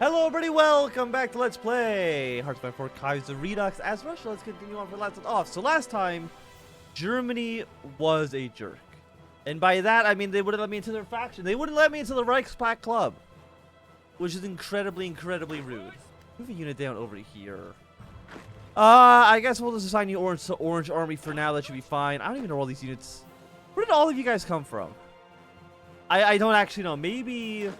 Hello everybody, welcome back to Let's Play HOI4 Kaiserredux as Russia. Let's continue on for last off. So last time, Germany was a jerk. And by that, I mean they wouldn't let me into their faction. They wouldn't let me into the Reichspakt Club. Which is incredibly rude. Move a unit down over here. I guess we'll just assign you orange army for now. That should be fine. I don't even know where all these units... Where did all of you guys come from? I don't actually know. Maybe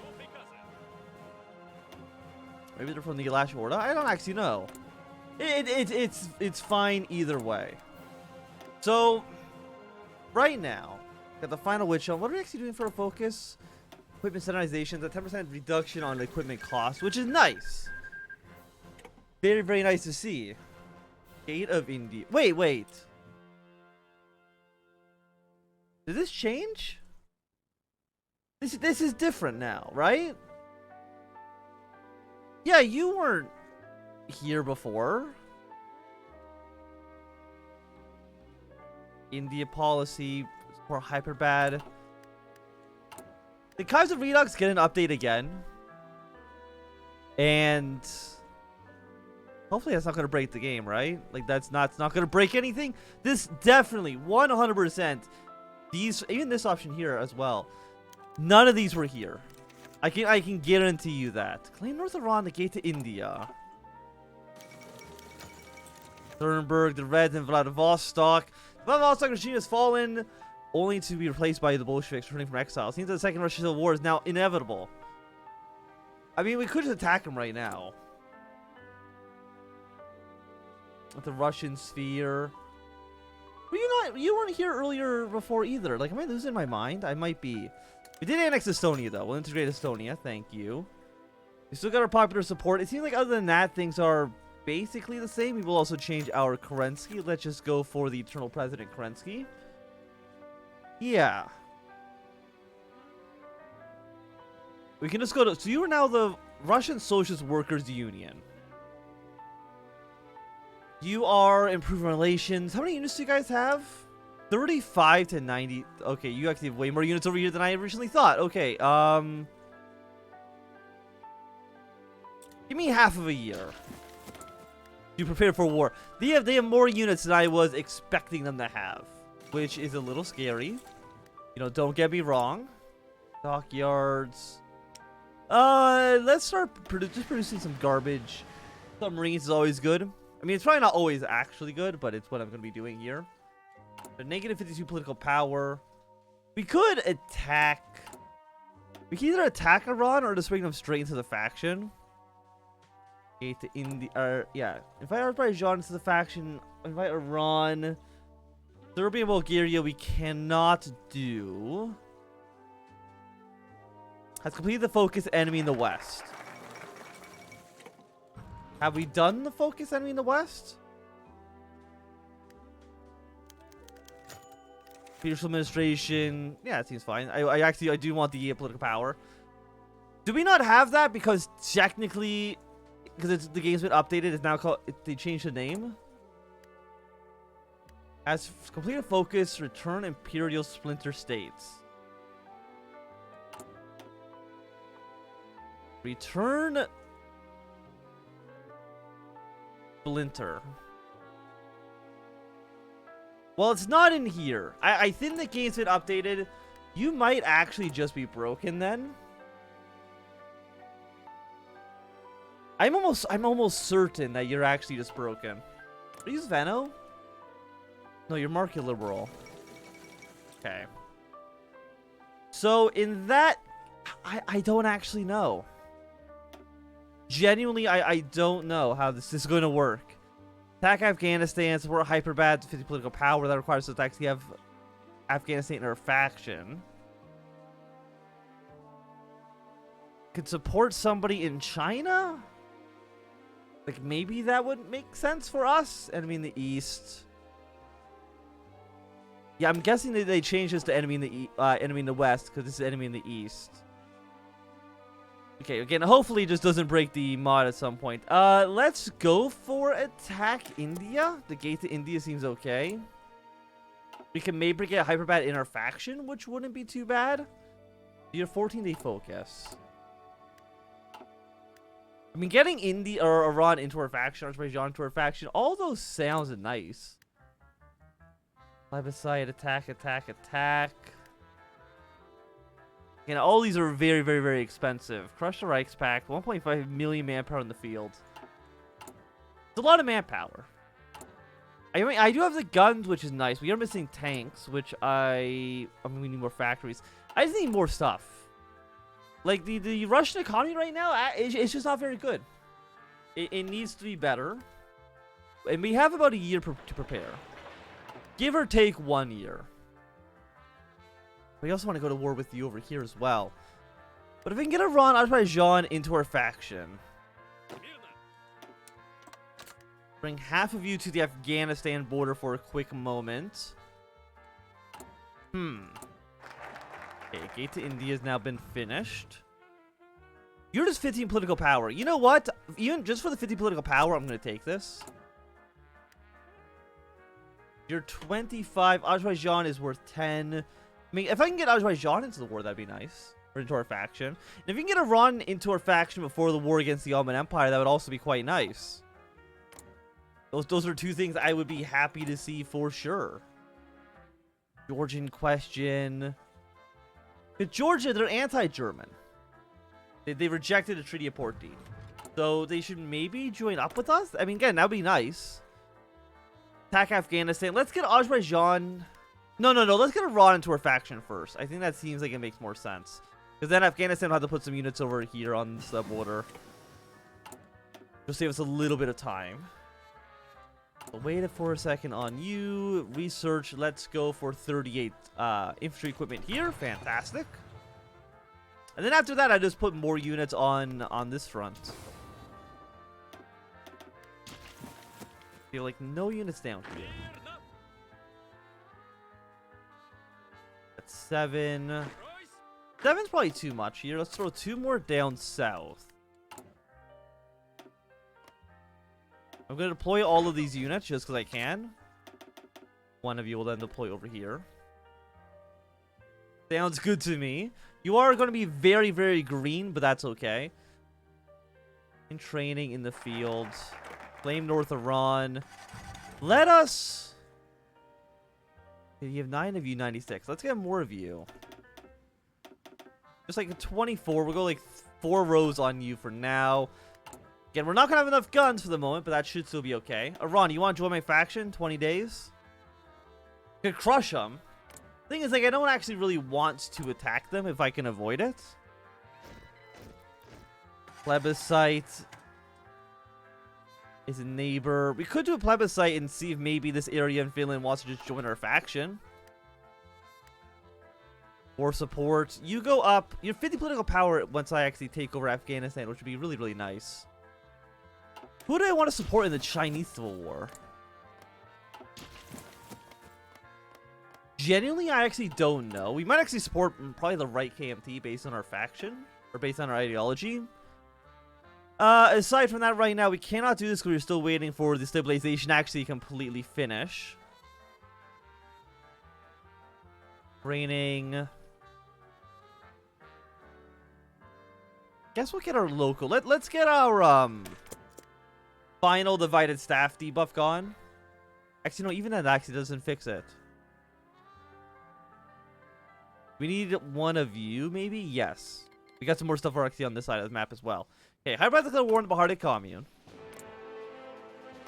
they're from the Alash Order. I don't actually know. It's fine either way. So, right now, got the final witch on. What are we actually doing for a focus? Equipment standardization, a 10% reduction on equipment cost, which is nice. Very nice to see. Gate of India. Wait. Did this change? This is different now, right? Yeah, you weren't here before. India policy for hyper bad. Did Kaiserredux get an update again? And hopefully that's not going to break the game, right? Like that's not going to break anything. This definitely 100%. These, even this option here as well. None of these were here. I can guarantee you that. Claim North Iran, the gate to India. Thurnberg, the Reds, and Vladivostok. The Vladivostok regime has fallen, only to be replaced by the Bolsheviks returning from exile. It seems that the Second Russian Civil War is now inevitable. I mean, we could just attack them right now. With the Russian sphere. But you weren't here earlier before either. Like, am I losing my mind? I might be. We did annex Estonia, though. We'll integrate Estonia. Thank you. We still got our popular support. It seems like other than that, things are basically the same. We will also change our Kerensky. Let's just go for the Eternal President Kerensky. Yeah. We can just go to... So you are now the Russian Socialist Workers Union. You are improving relations. How many units do you guys have? 35 to 90. Okay, you actually have way more units over here than I originally thought. Okay, give me half of a year. You prepare for war. They have more units than I was expecting them to have, which is a little scary. You know, don't get me wrong. Dockyards. Let's start just producing some garbage. Submarines is always good. I mean, it's probably not always actually good, but it's what I'm going to be doing here. But negative 52 political power. We could attack. We can either attack Iran or just bring them straight into the faction. Okay, to India. Yeah. Invite Azerbaijan into the faction. Invite Iran. Serbia and Bulgaria we cannot do. Has completed the focus enemy in the west. Have we done the focus enemy in the west? Peaceful administration. Yeah, it seems fine. I do want the political power. Do we not have that because technically, because the game's been updated, it's now called. They changed the name. As completed focus, return Imperial Splinter States. Return Splinter. Well, it's not in here. I think the game's been updated. You might actually just be broken then. I'm almost certain that you're actually just broken. Are you Sveno? No, you're Market Liberal. Okay. So in that, I don't actually know. Genuinely, I don't know how this is going to work. Attack Afghanistan, support hyper bad 50 political power. That requires us to actually have Afghanistan in our faction. Could support somebody in China? Like, maybe that would make sense for us. Enemy in the east. Yeah, I'm guessing that they changed this to enemy in the west because this is enemy in the east. Okay, again, hopefully it just doesn't break the mod at some point. Let's go for attack India. The gate to India seems okay. We can maybe get hyperbat in our faction, which wouldn't be too bad. Your 14-day focus. I mean, getting India or Iran into our faction, Azerbaijan into our faction, all those sounds nice. Plebiscite, attack, attack, attack. You know, all these are very, very, very expensive. Crush the Reichspakt, 1.5 million manpower in the field. It's a lot of manpower. I mean, I do have the guns, which is nice. We are missing tanks, which I mean, we need more factories. I just need more stuff. Like, the Russian economy right now, it's just not very good. It needs to be better. And we have about a year to prepare. Give or take 1 year. We also want to go to war with you over here as well. But if we can get Iran, Azerbaijan into our faction. Bring half of you to the Afghanistan border for a quick moment. Okay, gate to India has now been finished. You're just 15 political power. You know what? Even just for the 50 political power, I'm going to take this. You're 25. Azerbaijan is worth 10. I mean, if I can get Azerbaijan into the war, that'd be nice. Or into our faction. And if we can get Iran into our faction before the war against the Ottoman Empire, that would also be quite nice. Those are two things I would be happy to see for sure. Georgian question. But Georgia, they're anti-German. They rejected the Treaty of Port Deed. So they should maybe join up with us? I mean, again, that would be nice. Attack Afghanistan. Let's get Azerbaijan. No. Let's get Iran into our faction first. I think that seems like it makes more sense. Because then Afghanistan will have to put some units over here on the border. Just save us a little bit of time. I'll wait for a second on you. Research. Let's go for 38 infantry equipment here. Fantastic. And then after that, I just put more units on this front. Feel like no units down here. That's 7. 7's probably too much here. Let's throw 2 more down south. I'm going to deploy all of these units just because I can. One of you will then deploy over here. Sounds good to me. You are going to be very, very green, but that's okay. In training in the field. Claim North Iran. Let us... You have 9 of you, 96. Let's get more of you. Just like 24. We'll go like 4 rows on you for now. Again, we're not going to have enough guns for the moment, but that should still be okay. Iran, you want to join my faction? 20 days? Could crush them. Thing is, like, I don't actually really want to attack them if I can avoid it. Plebiscite is a neighbor. We could do a plebiscite and see if maybe this area in Finland wants to just join our faction. Or support. You go up. You have 50 political power once I actually take over Afghanistan, which would be really, really nice. Who do I want to support in the Chinese Civil War? Genuinely, I actually don't know. We might actually support probably the right KMT based on our faction. Or based on our ideology. Aside from that, right now, we cannot do this because we're still waiting for the stabilization to actually completely finish. Training. Guess we'll get our local. Let's get our final divided staff debuff gone. Actually, no, even that actually doesn't fix it. We need one of you, maybe? Yes. We got some more stuff actually on this side of the map as well. Okay, how about the war in the Bahardik commune?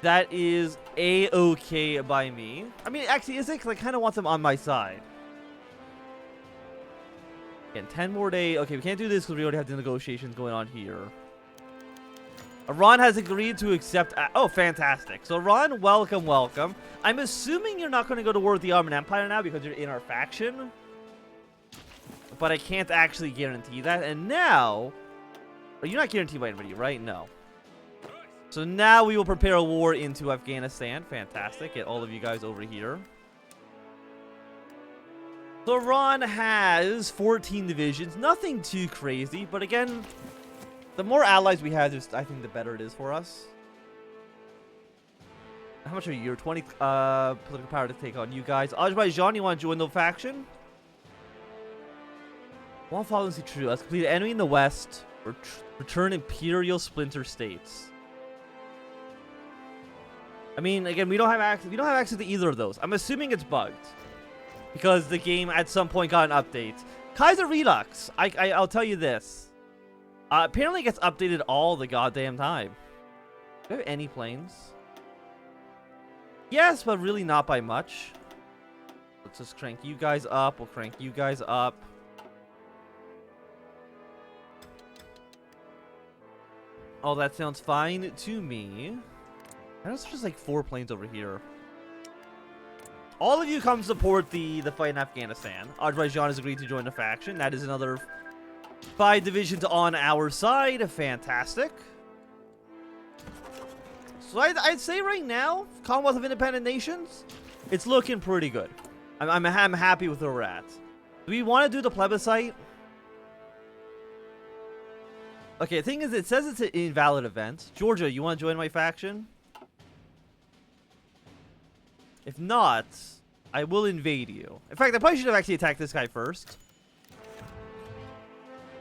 That is a-okay by me. I mean, actually, is it? Because I kind of want them on my side. Again, 10 more days. Okay, we can't do this because we already have the negotiations going on here. Iran has agreed to accept... oh, fantastic. So, Iran, welcome, welcome. I'm assuming you're not going to go to war with the Ottoman Empire now because you're in our faction. But I can't actually guarantee that. And now... Oh, you're not guaranteed by anybody, right? No. So now we will prepare a war into Afghanistan. Fantastic. Get all of you guys over here. So Iran has 14 divisions. Nothing too crazy. But again, the more allies we have, I think the better it is for us. How much are you? You're 20 political power to take on you guys. Azerbaijan, you want to join the faction? One policy true. Let's complete the enemy in the west. Return Imperial Splinter States. I mean, again, we don't have access to either of those. I'm assuming it's bugged because the game at some point got an update. Kaiserredux, I'll tell you this. Apparently it gets updated all the goddamn time. Do we have any planes? Yes, but really not by much. Let's just crank you guys up. We'll crank you guys up. Oh, that sounds fine to me. I know there's just like 4 planes over here. All of you come support the fight in Afghanistan. Azerbaijan has agreed to join the faction. That is another 5 divisions on our side. Fantastic. So I'd say right now, Commonwealth of Independent Nations, it's looking pretty good. I'm happy with where we're at. Do we want to do the plebiscite? Okay, the thing is, it says it's an invalid event. Georgia, you want to join my faction? If not, I will invade you. In fact, I probably should have actually attacked this guy first.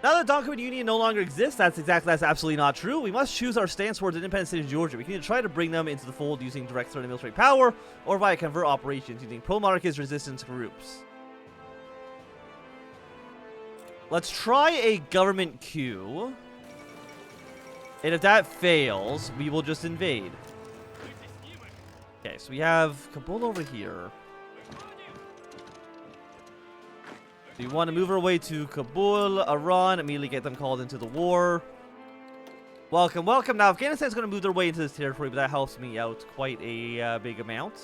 Now that the Don-Kuban Union no longer exists, that's absolutely not true. We must choose our stance towards the independent state of Georgia. We can either try to bring them into the fold using direct threat and military power, or via covert operations using pro-monarchist resistance groups. Let's try a government coup. And if that fails, we will just invade. Okay, so we have Kabul over here. We want to move our way to Kabul, Iran, immediately get them called into the war. Welcome, welcome. Now, Afghanistan's going to move their way into this territory, but that helps me out quite a big amount.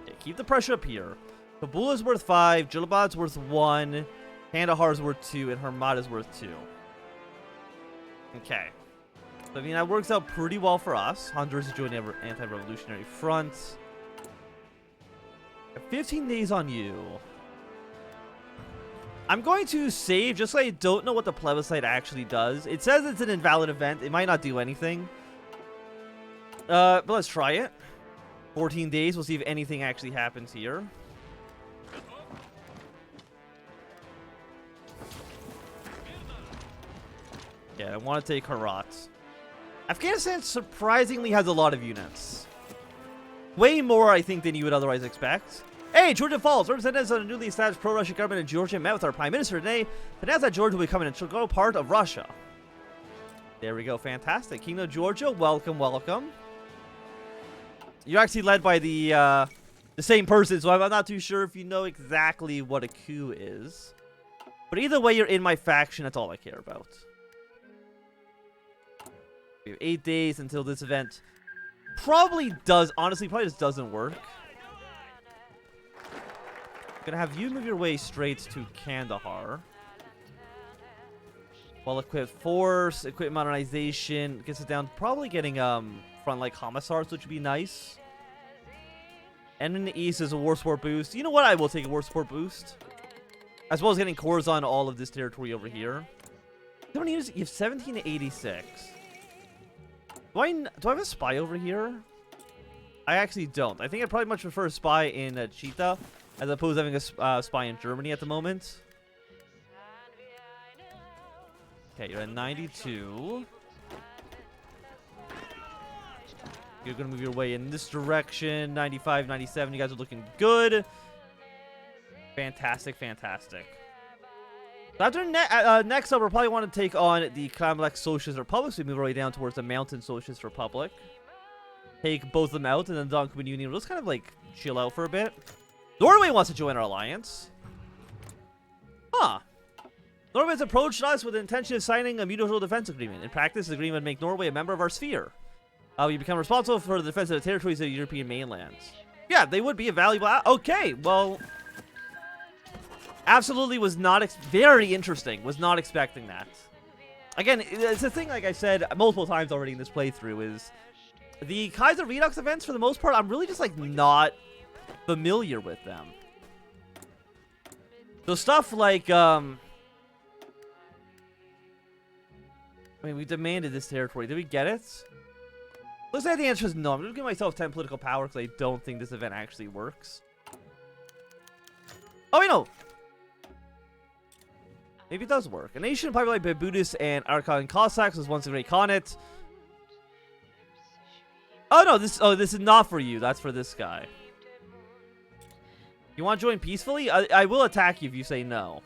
Okay, keep the pressure up here. Kabul is worth 5, Jalabad's worth 1, Kandahar is worth 2, and Harmat is worth 2. Okay. So, I mean, that works out pretty well for us. Honduras is joining the anti-revolutionary front. 15 days on you. I'm going to save just so I don't know what the plebiscite actually does. It says it's an invalid event. It might not do anything. But let's try it. 14 days. We'll see if anything actually happens here. Yeah, I want to take Herat. Afghanistan surprisingly has a lot of units. Way more, I think, than you would otherwise expect. Hey, Georgia Falls. Representatives of the newly established pro-Russian government in Georgia met with our Prime Minister today to announce that Georgia will become an integral part of Russia. There we go. Fantastic. Kingdom of Georgia, welcome, welcome. You're actually led by the same person, so I'm not too sure if you know exactly what a coup is. But either way, you're in my faction. That's all I care about. We have 8 days until this event probably just doesn't work. Gonna have you move your way straight to Kandahar. Well-equipped force, equipment modernization gets it down. Probably getting front-like commissars, which would be nice. And in the east is a war support boost. You know what? I will take a war support boost, as well as getting cores on all of this territory over here. You have 17 to 86. Do I have a spy over here? I actually don't. I think I'd probably much prefer a spy in Cheetah as opposed to having a spy in Germany at the moment. Okay, you're at 92. You're going to move your way in this direction. 95, 97. You guys are looking good. Fantastic, fantastic. So after next up, we'll probably want to take on the Klamlek Socialist Republic. So we move our way down towards the Mountain Socialist Republic. Take both of them out, and then the Don-Kuban Union will just kind of like chill out for a bit. Norway wants to join our alliance. Huh. Norway has approached us with the intention of signing a mutual defense agreement. In practice, the agreement would make Norway a member of our sphere. We become responsible for the defense of the territories of the European mainlands. Yeah, they would be a valuable... Okay, well... Absolutely was not... Very interesting. Was not expecting that. Again, it's a thing, like I said multiple times already in this playthrough, is... The Kaiserredux events, for the most part, I'm really just, like, not familiar with them. So stuff like, I mean, we demanded this territory. Did we get it? Looks like the answer is no. I'm just giving myself 10 political power because I don't think this event actually works. Oh, wait, no. Maybe it does work. A nation populated by Buddhists and Archon Cossacks was once a great Khanate. Oh no, this is not for you. That's for this guy. You want to join peacefully? I will attack you if you say no.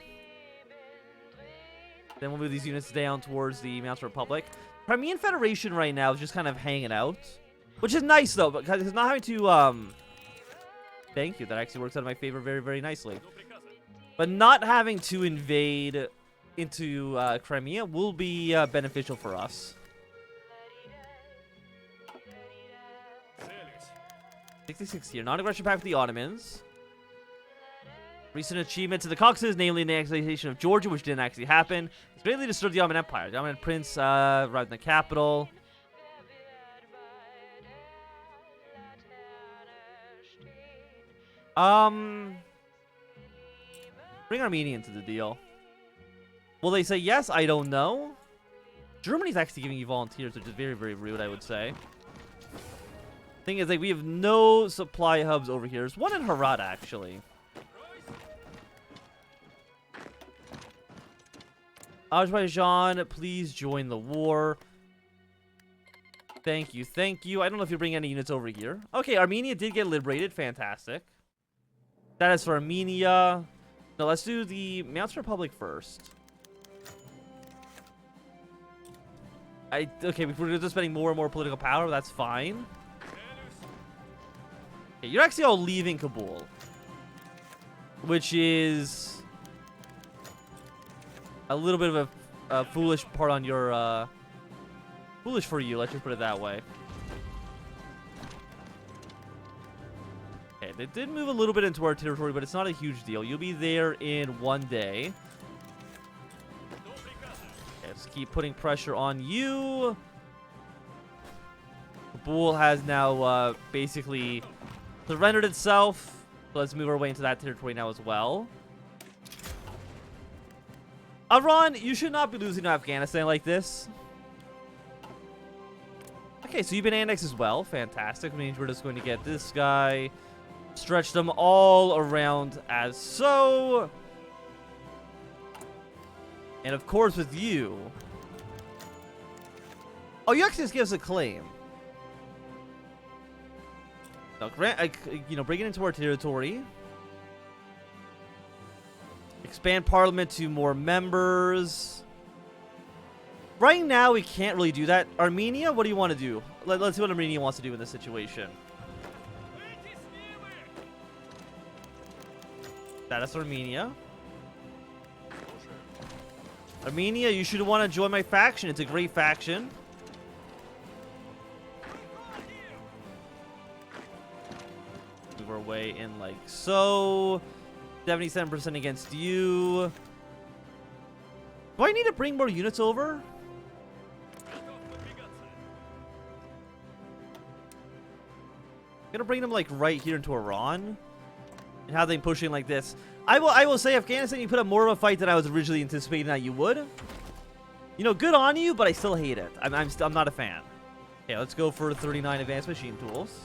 Then we'll move these units down towards the Mountain Republic. Crimean Federation right now is just kind of hanging out. Which is nice, though, because it's not having to, Thank you, that actually works out in my favor very, very nicely. But not having to invade into Crimea will be beneficial for us. 66 here. Non-aggression pact with the Ottomans. Recent achievements in the Caucasus, namely the annexation of Georgia, which didn't actually happen. It's greatly disturbed the Ottoman Empire. The Ottoman prince arrived in the capital. Bring Armenia into the deal. Will they say yes? I don't know. Germany's actually giving you volunteers, which is very, very rude, I would say. Thing is, like, we have no supply hubs over here. There's one in Herat, actually. Azerbaijan, please join the war. Thank you, thank you. I don't know if you bring any units over here. Okay, Armenia did get liberated. Fantastic. That is for Armenia. No, let's do the Mountain Republic first. Okay, we're just spending more and more political power. That's fine. Okay, you're actually all leaving Kabul, which is a little bit of a foolish part on your foolish for you. Let's just put it that way. Okay, they did move a little bit into our territory, but it's not a huge deal. You'll be there in 1 day. Okay, let's keep putting pressure on you. Kabul has now basically surrendered itself. So let's move our way into that territory now as well. Iran, you should not be losing to Afghanistan like this. Okay, so you've been annexed as well. Fantastic. Which means we're just going to get this guy. Stretch them all around as so. And of course with you. Oh, you actually just give us a claim. No, bring it into our territory. Expand parliament to more members. Right now, we can't really do that. Armenia, what do you want to do? Let's see what Armenia wants to do in this situation. That's Armenia. Armenia, you should want to join my faction. It's a great faction. Move our way in like so. 77% against you. Do I need to bring more units over? I'm gonna bring them like right here into Iran and have them pushing like this. I will say, Afghanistan, you put up more of a fight than I was originally anticipating that you would. You know, good on you, but I still hate it. I'm not a fan. Okay, let's go for 39 advanced machine tools.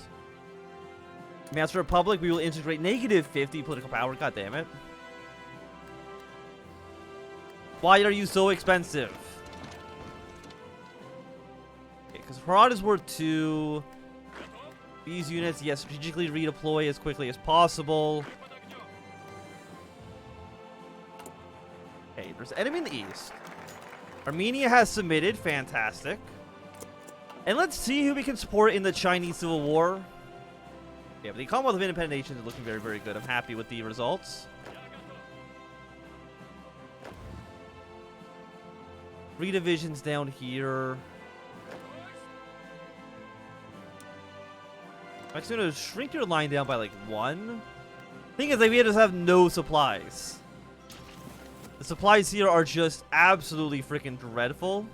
Mountain Republic, we will integrate -50 political power. God damn it. Why are you so expensive? Okay, because Herat is worth 2. These units, yes, strategically redeploy as quickly as possible. Okay, there's an enemy in the east. Armenia has submitted. Fantastic. And let's see who we can support in the Chinese Civil War. Yeah, but the Commonwealth of Independent Nations is looking very, very good. I'm happy with the results. 3 divisions down here. I'm actually going to shrink your line down by like 1. Thing is, like, we just have no supplies. The supplies here are just absolutely freaking dreadful.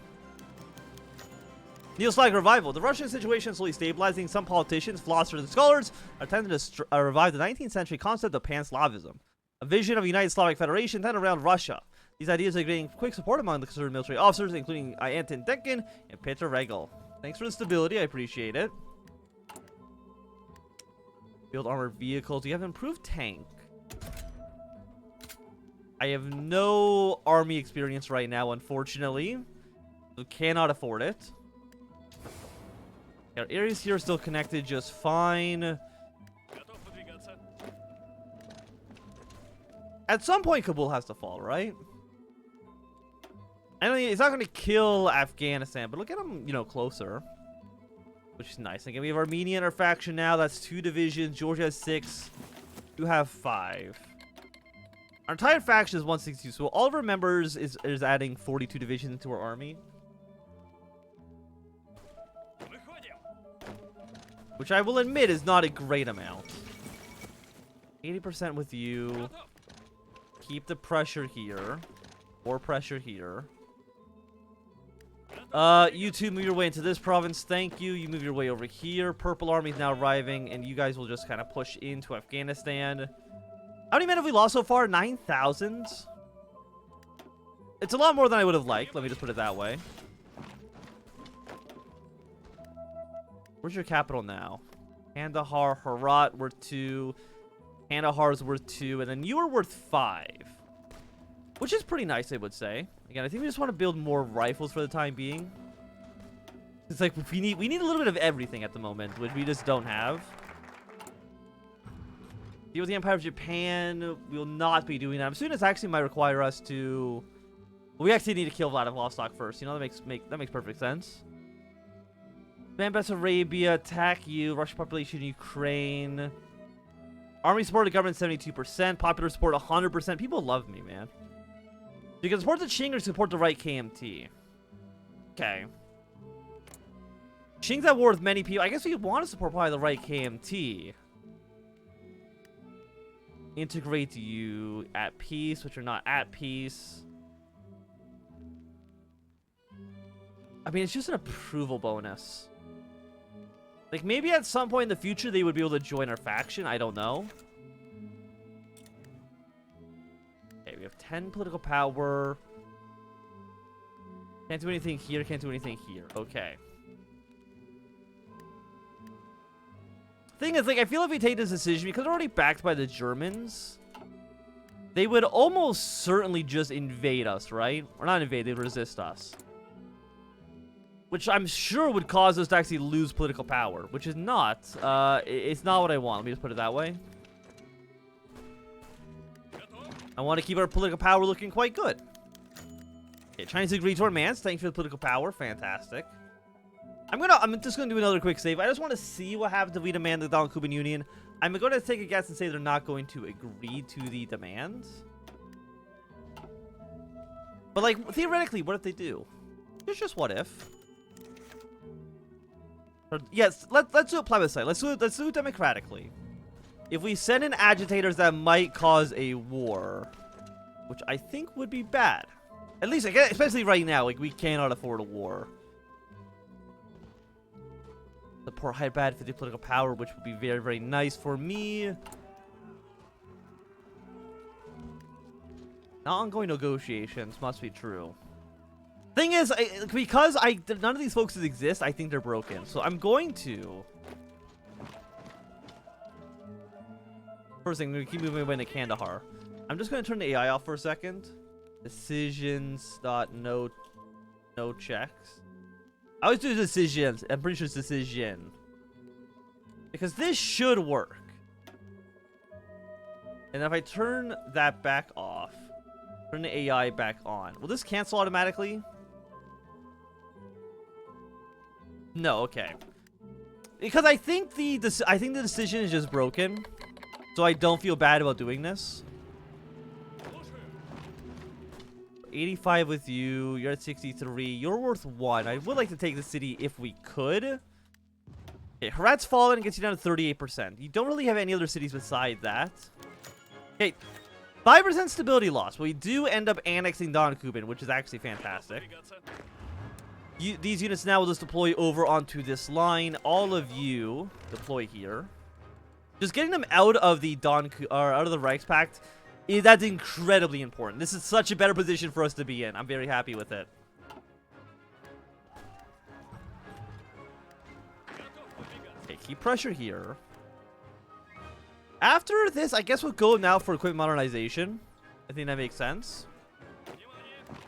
Neo-Slavic revival. The Russian situation is slowly stabilizing. Some politicians, philosophers, and scholars are attempting to revive the 19th century concept of Pan-Slavism, a vision of a united Slavic federation centered around Russia. These ideas are getting quick support among the conservative military officers, including Anton Denkin and Petr Regel. Thanks for the stability. I appreciate it. Build armored vehicles. You have improved tank. I have no army experience right now, unfortunately. So cannot afford it. Our areas here are still connected just fine. At some point, Kabul has to fall, right? I mean, it's not going to kill Afghanistan, but look at them, you know, closer. Which is nice. Again, we have Armenia in our faction now. That's 2 divisions. Georgia has 6. You have 5. Our entire faction is 162. So all of our members is adding 42 divisions into our army. Which I will admit is not a great amount. 80% with you. Keep the pressure here. More pressure here. You two move your way into this province. Thank you. You move your way over here. Purple Army is now arriving, and you guys will just kind of push into Afghanistan. How many men have we lost so far? 9,000? It's a lot more than I would have liked. Let me just put it that way. Where's your capital now? Kandahar, Herat worth 2. Kandahar is worth 2. And then you are worth 5. Which is pretty nice, I would say. Again, I think we just want to build more rifles for the time being. It's like we need a little bit of everything at the moment, which we just don't have. Deal with the Empire of Japan. We will not be doing that. I'm assuming this actually might require us to... Well, we actually need to kill Vladivostok first. You know, that makes perfect sense. Bessarabia, attack you. Russian population, Ukraine. Army support the government 72%. Popular support 100%. People love me, man. You can support the Qing or support the right KMT. Okay. Qing's at war with many people. I guess we want to support probably the right KMT. Integrate you at peace, which are not at peace. I mean, it's just an approval bonus. Like, maybe at some point in the future, they would be able to join our faction. I don't know. Okay, we have 10 political power. Can't do anything here, can't do anything here. Okay. Thing is, like, I feel if we take this decision, because we're already backed by the Germans, they would almost certainly just invade us, right? Or not invade, they'd resist us. Which I'm sure would cause us to actually lose political power, which is not, it's not what I want. Let me just put it that way. I want to keep our political power looking quite good. Okay, Chinese agree to our demands. Thank you for the political power. Fantastic. I'm just gonna do another quick save. I just want to see what happens if we demand the Don-Kuban Union. I'm going to take a guess and say they're not going to agree to the demands. But like theoretically, what if they do? It's just what if. Yes, let's do a plebiscite. Let's do it democratically. If we send in agitators that might cause a war, which I think would be bad. At least, especially right now, like, we cannot afford a war. The poor Hyderabad for the political power, which would be very, very nice for me. Now ongoing negotiations must be true. Thing is, because none of these folks exist, I think they're broken. So I'm going to... First thing, I'm going to keep moving away into Kandahar. I'm just going to turn the AI off for a second. Decisions. No checks. I always do decisions. I'm pretty sure it's decision. Because this should work. And if I turn that back off, turn the AI back on, will this cancel automatically? No, okay. Because I think the decision is just broken. So I don't feel bad about doing this. 85 with you. You're at 63. You're worth 1. I would like to take the city if we could. Okay, Herat's fallen and gets you down to 38%. You don't really have any other cities beside that. Okay, 5% stability loss. But we do end up annexing Don-Kuban, which is actually fantastic. These units now will just deploy over onto this line. All of you deploy here. Just getting them out of the out of the Reichspakt, that's incredibly important. This is such a better position for us to be in. I'm very happy with it. Okay, keep pressure here. After this, I guess we'll go now for equipment modernization. I think that makes sense.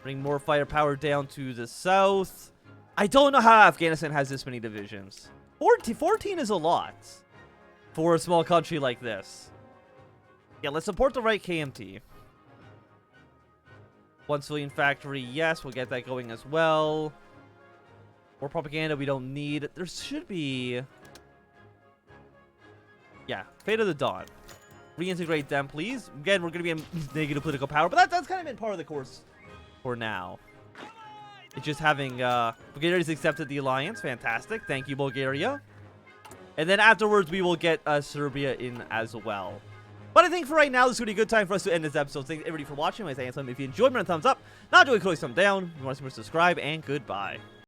Bring more firepower down to the south. I don't know how Afghanistan has this many divisions. 14 is a lot for a small country like this. Yeah, let's support the right KMT. One civilian factory, yes, we'll get that going as well. More propaganda we don't need. There should be... Yeah, Fate of the Dawn. Reintegrate them, please. Again, we're going to be a negative political power, but that's kind of been part of the course for now. It's just having... Bulgaria's accepted the alliance. Fantastic. Thank you, Bulgaria. And then afterwards, we will get Serbia in as well. But I think for right now, this is going to be a good time for us to end this episode. Thanks everybody for watching. If you enjoyed, give me a thumbs up. Not doing, thumbs down. If you want to see more, subscribe, and goodbye.